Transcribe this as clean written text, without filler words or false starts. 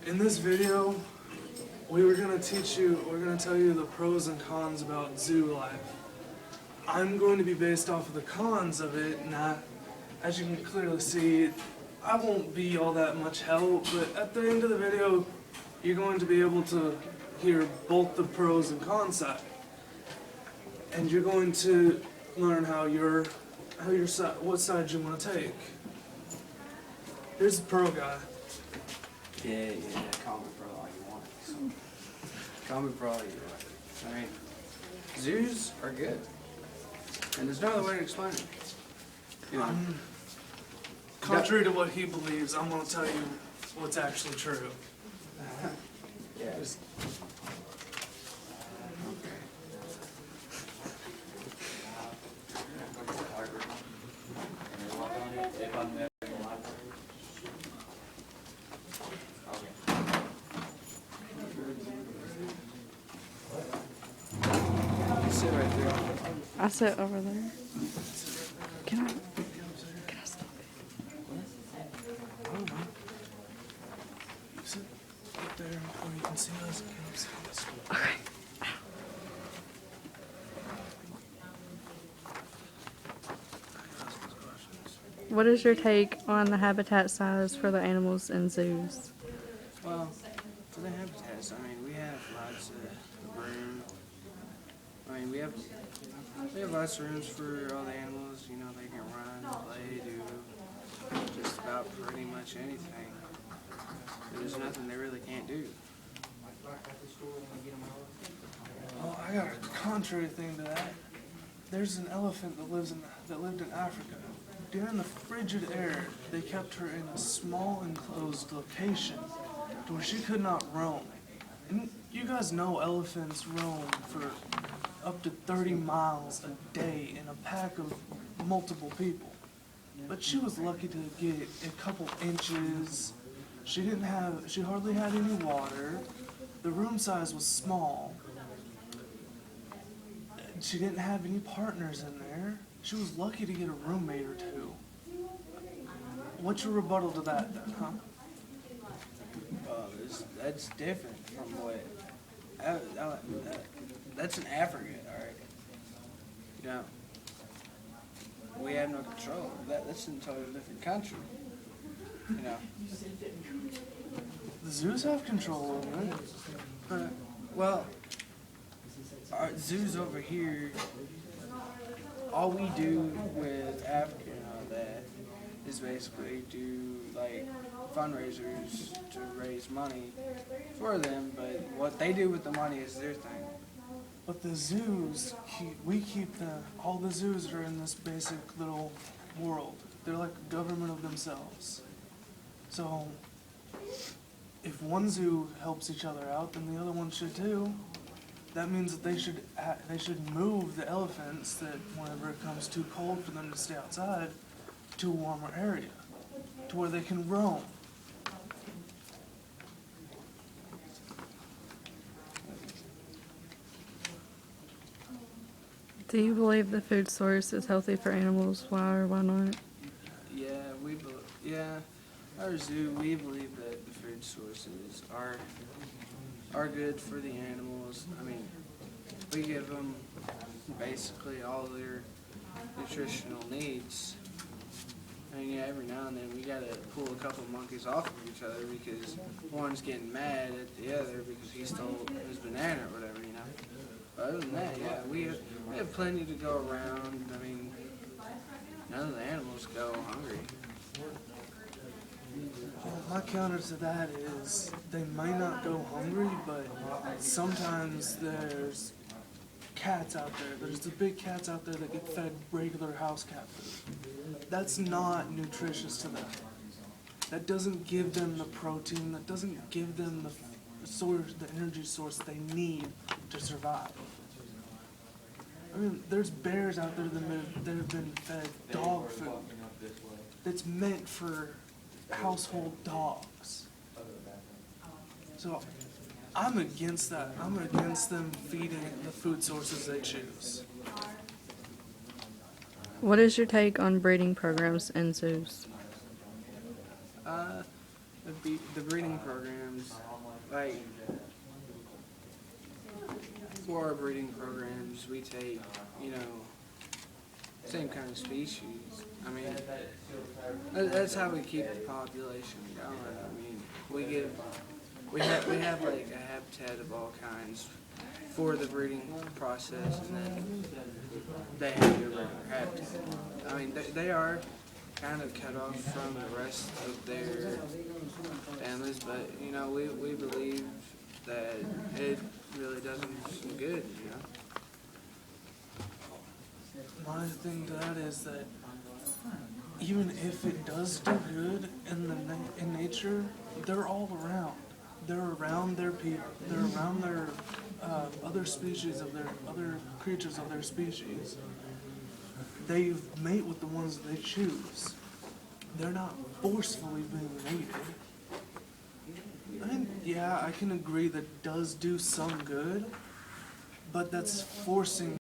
In this video, we're gonna tell you the pros and cons about zoo life. I'm going to be based off of the cons of it, and as you can clearly see, I won't be all that much help, but at the end of the video, you're going to be able to hear both the pros and cons side. And you're going to learn what side you want to take. Here's the pro guy. Yeah, call me pro all you want. Call me pro all you want. I mean, zoos are good. And there's no other way to explain it. You know, Contrary to what he believes, I'm going to tell you what's actually true. yeah. Sit right there. I sit over there. Can I stop I don't know. You sit up there where you can see us. it? Okay. What is your take on the habitat size for the animals in zoos? Well, for the habitats, I mean, we have lots of room. I mean, we have lots of rooms for all the animals. You know, they can run, play, do just about pretty much anything. There's nothing they really can't do. Oh, I got a contrary thing to that. There's an elephant that lived in Africa. During the frigid air, they kept her in a small enclosed location to where she could not roam. And you guys know elephants roam for up to 30 miles a day in a pack of multiple people. But she was lucky to get a couple inches. She hardly had any water. The room size was small. She didn't have any partners in there. She was lucky to get a roommate or two. What's your rebuttal to that then, huh? That's different from what. That's in Africa, all right. You know, we have no control. That's in a totally different country. You know. The zoos have control over it. Well, our zoos over here, all we do with Africa and all that is basically do like fundraisers to raise money for them, but what they do with the money is their thing. But the zoos, all the zoos are in this basic little world. They're like a government of themselves. So, if one zoo helps each other out, then the other one should too. That means that they should move the elephants that whenever it comes too cold for them to stay outside to a warmer area, to where they can roam. Do you believe the food source is healthy for animals? Why or why not? Our zoo, we believe that the food sources are good for the animals. I mean, we give them basically all their nutritional needs. I mean, every now and then we gotta pull a couple monkeys off of each other because one's getting mad at the other because he stole his banana or whatever, you know. But other than that, yeah, we have plenty to go around. I mean, none of the animals go hungry. My counter to that is they might not go hungry, but sometimes there's cats out there. There's the big cats out there that get fed regular house cat food. That's not nutritious to them. That doesn't give them the protein. That doesn't give them the energy source they need to survive. I mean, there's bears out there that have been fed dog food that's meant for household dogs. So I'm against that. I'm against them feeding the food sources they choose. What is your take on breeding programs in zoos? the breeding programs, like for our breeding programs, we take, you know, same kind of species. I mean, that's how we keep the population going. I mean, we have like a habitat of all kinds for the breeding process, and then they have their regular habitat. I mean, they are kind of cut off from the rest of their families, but you know, we believe that it really does them some good, you know. My thing to that is that even if it does do good in nature, they're all around. They're around their people. They're around their other species of their other creatures of their species. They mate with the ones they choose. They're not forcefully being mated. And yeah, I can agree that does do some good, but that's forcing